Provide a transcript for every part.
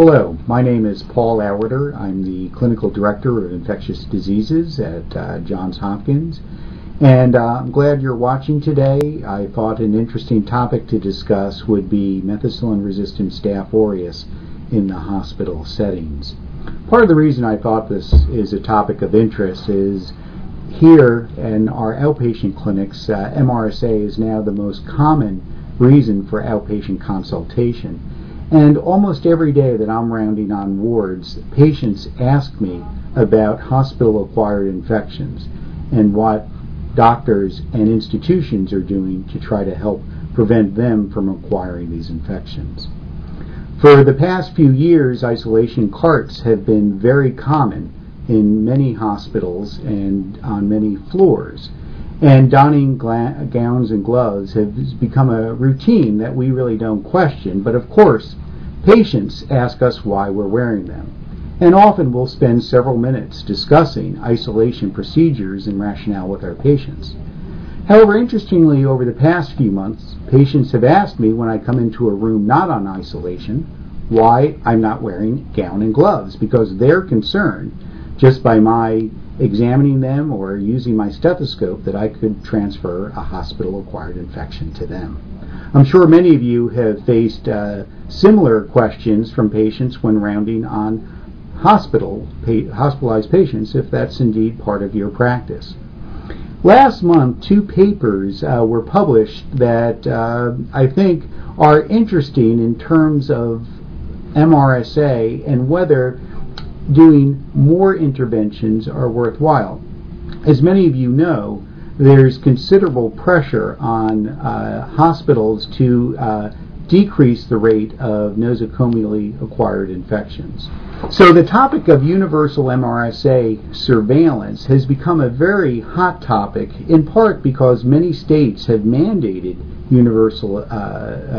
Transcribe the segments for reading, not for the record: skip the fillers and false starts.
Hello, my name is Paul Auwaerter. I'm the Clinical Director of Infectious Diseases at Johns Hopkins, and I'm glad you're watching today. I thought an interesting topic to discuss would be methicillin-resistant Staph aureus in the hospital settings. Part of the reason I thought this is a topic of interest is here in our outpatient clinics, MRSA is now the most common reason for outpatient consultation. And almost every day that I'm rounding on wards, patients ask me about hospital-acquired infections and what doctors and institutions are doing to try to help prevent them from acquiring these infections. For the past few years, isolation carts have been very common in many hospitals and on many floors. And donning gowns and gloves has become a routine that we really don't question, but of course, patients ask us why we're wearing them. And often we'll spend several minutes discussing isolation procedures and rationale with our patients. However, interestingly, over the past few months, patients have asked me when I come into a room not on isolation why I'm not wearing gown and gloves, because they're concerned just by my examining them or using my stethoscope that I could transfer a hospital-acquired infection to them. I'm sure many of you have faced similar questions from patients when rounding on hospitalized patients, if that's indeed part of your practice. Last month, 2 papers were published that I think are interesting in terms of MRSA and whether doing more interventions are worthwhile. As many of you know, there's considerable pressure on hospitals to decrease the rate of nosocomially acquired infections. So the topic of universal MRSA surveillance has become a very hot topic, in part because many states have mandated universal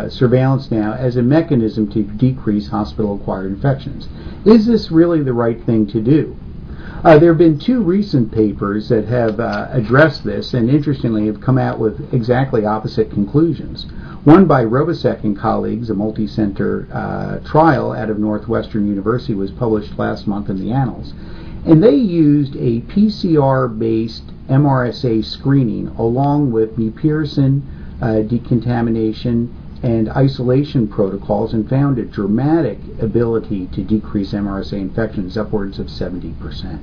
surveillance now as a mechanism to decrease hospital-acquired infections. Is this really the right thing to do? There have been 2 recent papers that have addressed this and interestingly have come out with exactly opposite conclusions. One by Robasek and colleagues, a multi-center trial out of Northwestern University, was published last month in the Annals. And they used a PCR-based MRSA screening along with mupirocin decontamination and isolation protocols and found a dramatic ability to decrease MRSA infections, upwards of 70%.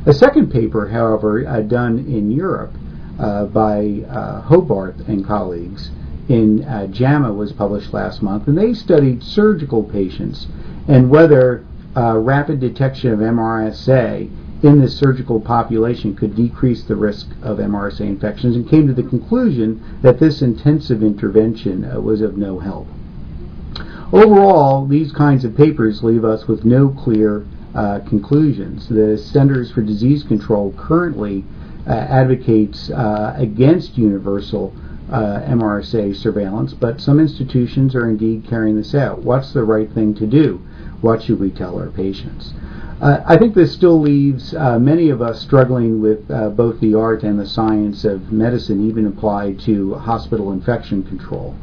A second paper, however, done in Europe by Auwaerter and colleagues in JAMA was published last month, and they studied surgical patients and whether rapid detection of MRSA in this surgical population could decrease the risk of MRSA infections, and came to the conclusion that this intensive intervention was of no help. Overall, these kinds of papers leave us with no clear conclusions. The Centers for Disease Control currently advocates against universal MRSA surveillance, but some institutions are indeed carrying this out. What's the right thing to do? What should we tell our patients? I think this still leaves many of us struggling with both the art and the science of medicine, even applied to hospital infection control.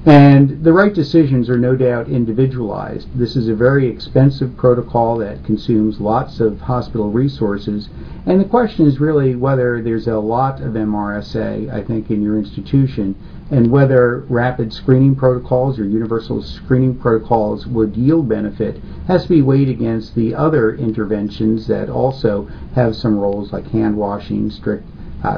And the right decisions are no doubt individualized. This is a very expensive protocol that consumes lots of hospital resources, and the question is really whether there's a lot of MRSA, I think, in your institution, and whether rapid screening protocols or universal screening protocols would yield benefit has to be weighed against the other interventions that also have some roles, like hand washing, strict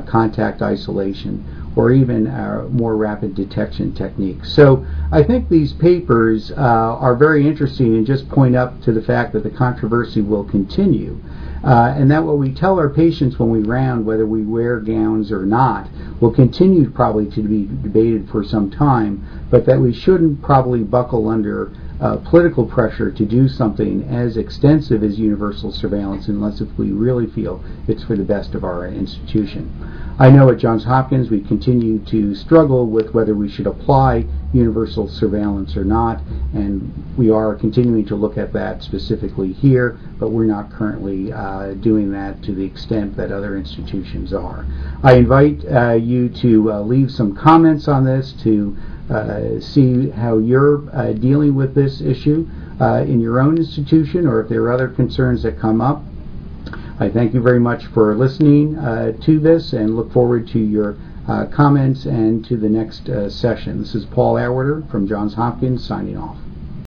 contact isolation, or even more rapid detection techniques. So I think these papers are very interesting and just point up to the fact that the controversy will continue. And that what we tell our patients when we round, whether we wear gowns or not, will continue probably to be debated for some time, but that we shouldn't probably buckle under political pressure to do something as extensive as universal surveillance unless if we really feel it's for the best of our institution. I know at Johns Hopkins we continue to struggle with whether we should apply universal surveillance or not, and we are continuing to look at that specifically here, but we're not currently doing that to the extent that other institutions are. I invite you to leave some comments on this, to see how you're dealing with this issue in your own institution, or if there are other concerns that come up. I thank you very much for listening to this, and look forward to your comments and to the next session. This is Paul Auwaerter from Johns Hopkins signing off.